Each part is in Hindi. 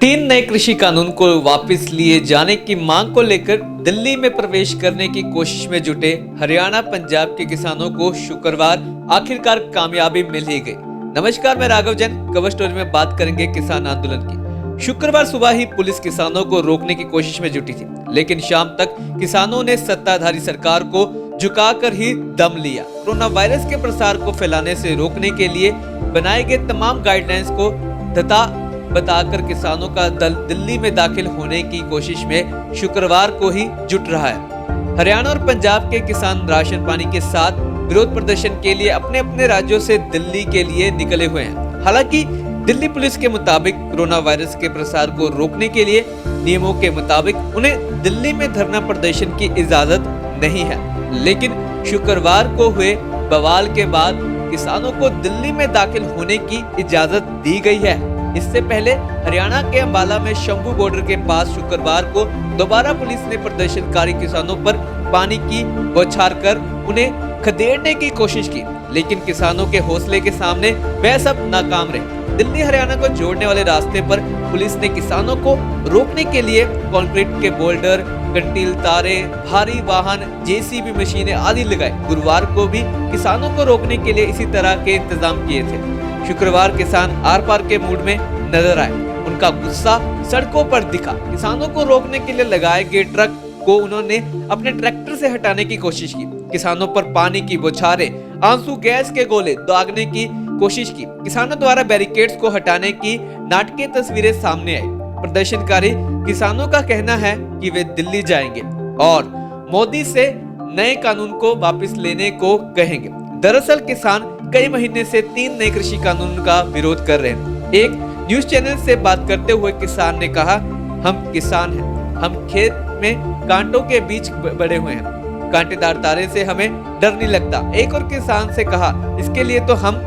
तीन नए कृषि कानून को वापस लिए जाने की मांग को लेकर दिल्ली में प्रवेश करने की कोशिश में जुटे हरियाणा पंजाब के किसानों को शुक्रवार आखिरकार कामयाबी मिल ही गई। नमस्कार, मैं राघव जैन। कवर स्टोरी में बात करेंगे किसान आंदोलन की। शुक्रवार सुबह ही पुलिस किसानों को रोकने की कोशिश में जुटी थी, लेकिन शाम तक किसानों ने सत्ताधारी सरकार को झुकाकर ही दम लिया। कोरोना वायरस के प्रसार को फैलाने से रोकने के लिए बनाए गए तमाम गाइडलाइंस को धता बताकर किसानों का दल दिल्ली में दाखिल होने की कोशिश में शुक्रवार को ही जुट रहा है। हरियाणा और पंजाब के किसान राशन पानी के साथ विरोध प्रदर्शन के लिए अपने अपने राज्यों से दिल्ली के लिए निकले हुए हैं। हालांकि दिल्ली पुलिस के मुताबिक कोरोना वायरस के प्रसार को रोकने के लिए नियमों के मुताबिक उन्हें दिल्ली में धरना प्रदर्शन की इजाजत नहीं है, लेकिन शुक्रवार को हुए बवाल के बाद किसानों को दिल्ली में दाखिल होने की इजाजत दी गई है। इससे पहले हरियाणा के अंबाला में शंभू बॉर्डर के पास शुक्रवार को दोबारा पुलिस ने प्रदर्शनकारी किसानों पर पानी की बौछार कर उन्हें खदेड़ने की कोशिश की, लेकिन किसानों के हौसले के सामने वह सब नाकाम रहे। दिल्ली हरियाणा को जोड़ने वाले रास्ते पर पुलिस ने किसानों को रोकने के लिए कंक्रीट के बोल्डर, कंटील तारे, भारी वाहन, जेसीबी मशीनें आदि लगाए। गुरुवार को भी किसानों को रोकने के लिए इसी तरह के इंतजाम किए थे। शुक्रवार किसान आर पार के मूड में नजर आए। उनका गुस्सा सड़कों पर दिखा। किसानों को रोकने के लिए लगाए गए ट्रक को उन्होंने अपने ट्रैक्टर से हटाने की कोशिश की। किसानों पर पानी की बौछारें, आंसू गैस के गोले दागने की कोशिश की। किसानों द्वारा बैरिकेड्स को हटाने की नाटकीय तस्वीरें सामने आई। प्रदर्शनकारी किसानों का कहना है कि वे दिल्ली जाएंगे और मोदी से नए कानून को वापस लेने को कहेंगे। दरअसल किसान कई महीने से तीन नए कृषि कानून का विरोध कर रहे हैं। एक न्यूज चैनल से बात करते हुए किसान ने कहा, हम किसान हैं, हम खेत में कांटों के बीच बड़े हुए हैं, कांटेदार तारे से हमें डर नहीं लगता। एक और किसान से कहा, इसके लिए तो हम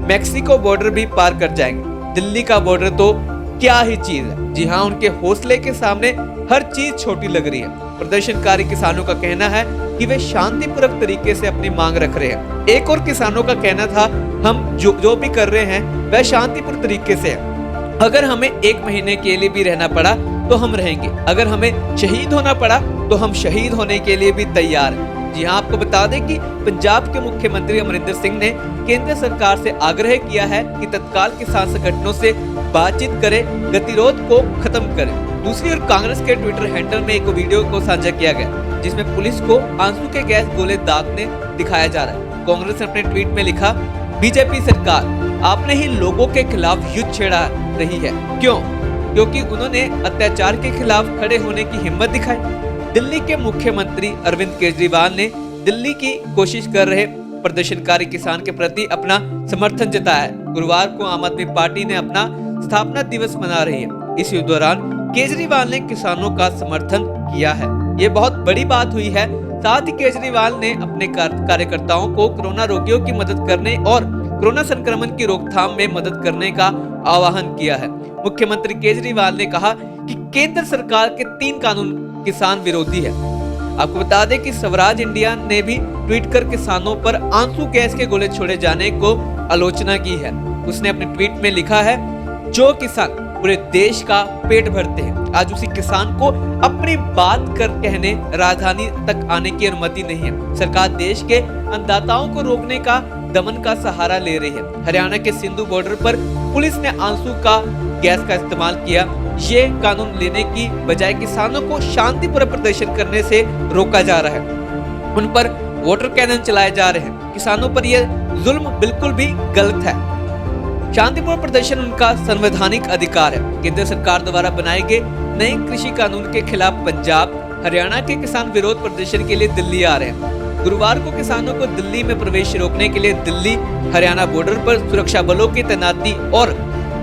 मैक्सिको बॉर्डर भी पार कर जाएंगे, दिल्ली का बॉर्डर तो क्या ही चीज है। जी हाँ, उनके हौसले के सामने हर चीज छोटी लग रही है। प्रदर्शनकारी किसानों का कहना है कि वे शांतिपूर्वक तरीके से अपनी मांग रख रहे हैं। एक और किसानों का कहना था, हम जो भी कर रहे हैं वह शांतिपूर्ण तरीके से है। अगर हमें एक महीने के लिए भी रहना पड़ा तो हम रहेंगे, अगर हमें शहीद होना पड़ा तो हम शहीद होने के लिए भी तैयार हैं। जी हाँ, आपको बता दें कि पंजाब के मुख्यमंत्री अमरिंदर सिंह ने केंद्र सरकार से आग्रह किया है कि तत्काल किसान संगठनों से बातचीत करे, गतिरोध को खत्म करे। दूसरी ओर कांग्रेस के ट्विटर हैंडल में एक वीडियो को साझा किया गया जिसमें पुलिस को आंसू के गैस गोले दागने दिखाया जा रहा है। कांग्रेस ने अपने ट्वीट में लिखा, बीजेपी सरकार आपने ही लोगों के खिलाफ युद्ध छेड़ा रही है। क्यों? क्योंकि उन्होंने अत्याचार के खिलाफ खड़े होने की हिम्मत दिखाई। दिल्ली के मुख्यमंत्री अरविंद केजरीवाल ने दिल्ली की कोशिश कर रहे प्रदर्शनकारी किसान के प्रति अपना समर्थन जताया है। गुरुवार को आम आदमी पार्टी ने अपना स्थापना दिवस मना रही है। इसी दौरान केजरीवाल ने किसानों का समर्थन किया है। ये बहुत बड़ी बात हुई है। साथ ही केजरीवाल ने अपने कार्यकर्ताओं को कोरोना रोगियों की मदद करने और कोरोना संक्रमण की रोकथाम में मदद करने का आह्वान किया है। मुख्यमंत्री केजरीवाल ने कहा कि केंद्र सरकार के 3 कानून किसान विरोधी है। आपको बता दें कि स्वराज इंडिया ने भी ट्वीट कर किसानों पर आंसू गैस के गोले छोड़े जाने को आलोचना की है। उसने अपने ट्वीट में लिखा है, जो किसान पूरे देश का पेट भरते हैं, आज उसी किसान को अपनी बात कर कहने राजधानी तक आने की अनुमति नहीं है। सरकार देश के अन्नदाताओं को रोकने का दमन का सहारा ले रही है। हरियाणा के सिंधु बॉर्डर पर पुलिस ने आंसू का गैस का इस्तेमाल किया। ये कानून लेने की बजाय किसानों को शांतिपूर्ण प्रदर्शन करने से रोका जा रहा है। उन पर वाटर कैनन चलाए जा रहे हैं। किसानों पर यह जुल्म बिल्कुल भी गलत है। शांतिपूर्ण प्रदर्शन उनका संवैधानिक अधिकार है। केंद्र सरकार द्वारा बनाए गए नए कृषि कानून के खिलाफ पंजाब, हरियाणा के किसान विरोध प्रदर्शन के लिए दिल्ली आ रहे हैं। गुरुवार को किसानों को दिल्ली में प्रवेश रोकने के लिए दिल्ली हरियाणा बॉर्डर पर सुरक्षा बलों की तैनाती और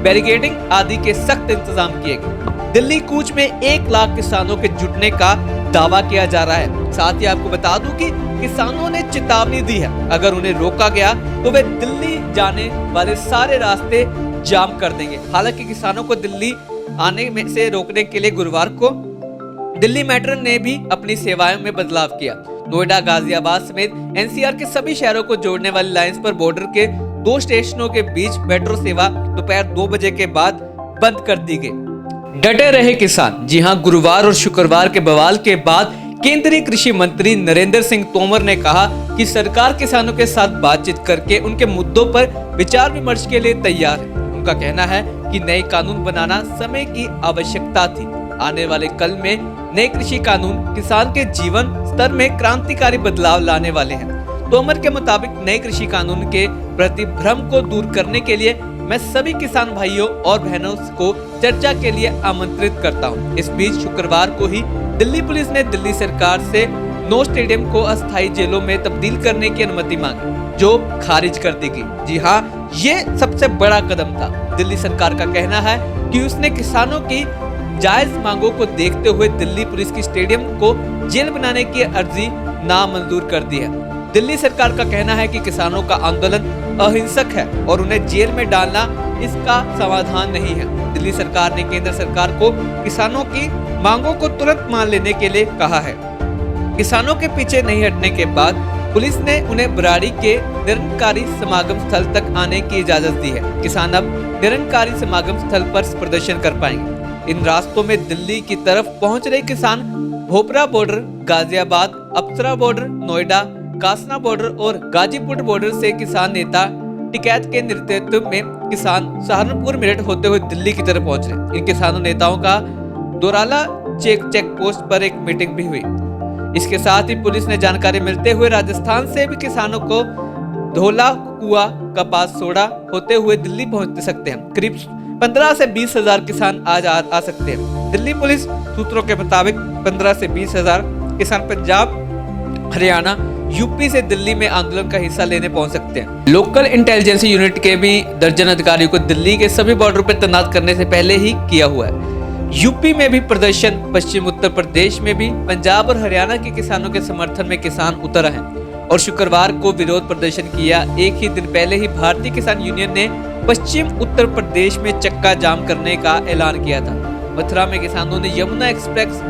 बैरिकेडिंग आदि के सख्त इंतजाम किए गए। दिल्ली कूच में 1 लाख किसानों के जुटने का दावा किया जा रहा है। साथ ही आपको बता दूं कि किसानों ने चेतावनी दी है, अगर उन्हें रोका गया तो वे दिल्ली जाने वाले सारे रास्ते जाम कर देंगे। हालांकि किसानों को दिल्ली आने में से रोकने के लिए गुरुवार को दिल्ली मेट्रो ने भी अपनी सेवाओं में बदलाव किया। नोएडा, गाजियाबाद समेत एनसीआर के सभी शहरों को जोड़ने वाली लाइंस पर बॉर्डर के 2 स्टेशनों के बीच मेट्रो सेवा दोपहर 2 बजे के बाद बंद कर दी गई। डटे रहे किसान। जी हां, गुरुवार और शुक्रवार के बवाल के बाद केंद्रीय कृषि मंत्री नरेंद्र सिंह तोमर ने कहा कि सरकार किसानों के साथ बातचीत करके उनके मुद्दों पर विचार विमर्श के लिए तैयार है। उनका कहना है कि नए कानून बनाना समय की आवश्यकता थी। आने वाले कल में नए कृषि कानून किसान के जीवन स्तर में क्रांतिकारी बदलाव लाने वाले हैं। तोमर के मुताबिक नए कृषि कानून के प्रति भ्रम को दूर करने के लिए मैं सभी किसान भाइयों और बहनों को चर्चा के लिए आमंत्रित करता हूं। इस बीच शुक्रवार को ही दिल्ली पुलिस ने दिल्ली सरकार से 9 स्टेडियम को अस्थायी जेलों में तब्दील करने की अनुमति मांगी, जो खारिज कर दी गई। जी हां, ये सबसे बड़ा कदम था। दिल्ली सरकार का कहना है कि उसने किसानों की जायज मांगों को देखते हुए दिल्ली पुलिस की स्टेडियम को जेल बनाने की अर्जी नामंजूर कर दी है। दिल्ली सरकार का कहना है कि किसानों का आंदोलन अहिंसक है और उन्हें जेल में डालना इसका समाधान नहीं है। दिल्ली सरकार ने केंद्र सरकार को किसानों की मांगों को तुरंत मान लेने के लिए कहा है। किसानों के पीछे नहीं हटने के बाद पुलिस ने उन्हें बराड़ी के निरंकारी समागम स्थल तक आने की इजाजत दी है। किसान अब निरंकारी समागम स्थल पर प्रदर्शन कर पाएंगे। इन रास्तों में दिल्ली की तरफ पहुंच रहे किसान भोपरा बॉर्डर, गाजियाबाद, अप्सरा बॉर्डर, नोएडा, कासना बॉर्डर और गाजीपुर बॉर्डर से किसान नेता टिकैत के नेतृत्व में किसान सहारनपुर मेरठ होते हुए दिल्ली की तरफ पहुंच रहे। इन किसानों नेताओं का दोराला चेक पोस्ट पर एक मीटिंग भी हुई। इसके साथ ही पुलिस ने जानकारी मिलते हुए राजस्थान से भी किसानों को धोला कुआ कपास सोडा होते हुए दिल्ली पहुंच सकते हैं। करीब 15 से 20 हजार किसान आज आ सकते हैं। दिल्ली पुलिस सूत्रों के मुताबिक 15 से 20 हजार किसान पंजाब, हरियाणा, यूपी से दिल्ली में आंदोलन का हिस्सा लेने पहुंच सकते हैं। लोकल इंटेलिजेंस यूनिट के भी दर्जन अधिकारियों को दिल्ली के सभी बॉर्डर पर तैनात करने से पहले ही किया हुआ है। यूपी में भी प्रदर्शन, पश्चिम उत्तर प्रदेश में भी, पंजाब और हरियाणा के किसानों के समर्थन में किसान उतर आए और शुक्रवार को विरोध प्रदर्शन किया। एक ही दिन पहले ही भारतीय किसान यूनियन ने पश्चिम उत्तर प्रदेश में चक्का जाम करने का ऐलान किया था। मथुरा में किसानों ने यमुना एक्सप्रेस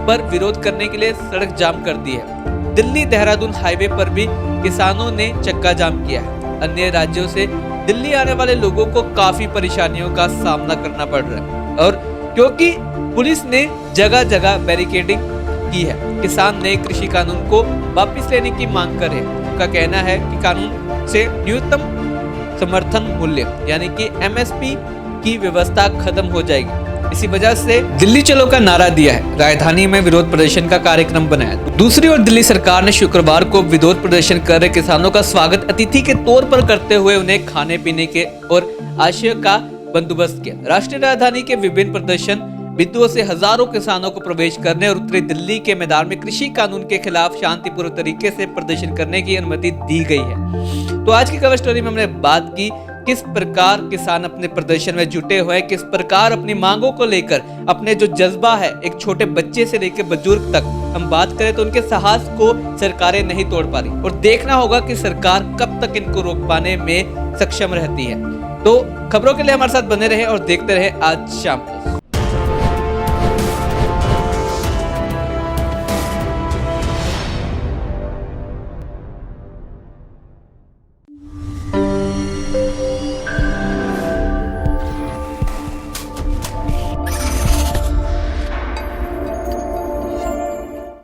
पर विरोध करने के लिए सड़क जाम कर दी है। दिल्ली देहरादून हाईवे पर भी किसानों ने चक्का जाम किया है। अन्य राज्यों से दिल्ली आने वाले लोगों को काफी परेशानियों का सामना करना पड़ रहा है और क्योंकि पुलिस ने जगह जगह बैरिकेडिंग की है। किसान नए कृषि कानून को वापस लेने की मांग कर रहे हैं। उनका कहना है कि कानून से न्यूनतम समर्थन मूल्य यानी कि MSP की व्यवस्था खत्म हो जाएगी। इसी वजह से दिल्ली चलो का नारा दिया है। राजधानी में विरोध प्रदर्शन का कार्यक्रम बनाया। दूसरी ओर दिल्ली सरकार ने शुक्रवार को विरोध प्रदर्शन कर रहे किसानों का स्वागत अतिथि के तौर पर करते हुए उन्हें खाने पीने के और आश्रय का बंदोबस्त किया। राष्ट्रीय राजधानी के विभिन्न प्रदर्शन बिंदुओं से हजारों किसानों को प्रवेश करने और उत्तरी दिल्ली के मैदान में कृषि कानून के खिलाफ शांतिपूर्ण तरीके से प्रदर्शन करने की अनुमति दी गई है। तो आज की कवर स्टोरी में हमने बात की किस प्रकार किसान अपने प्रदर्शन में जुटे हुए, किस प्रकार अपनी मांगों को लेकर अपने जो जज्बा है, एक छोटे बच्चे से लेकर बुजुर्ग तक हम बात करें तो उनके साहस को सरकारें नहीं तोड़ पा रही और देखना होगा कि सरकार कब तक इनको रोक पाने में सक्षम रहती है। तो खबरों के लिए हमारे साथ बने रहे और देखते रहे आज शाम।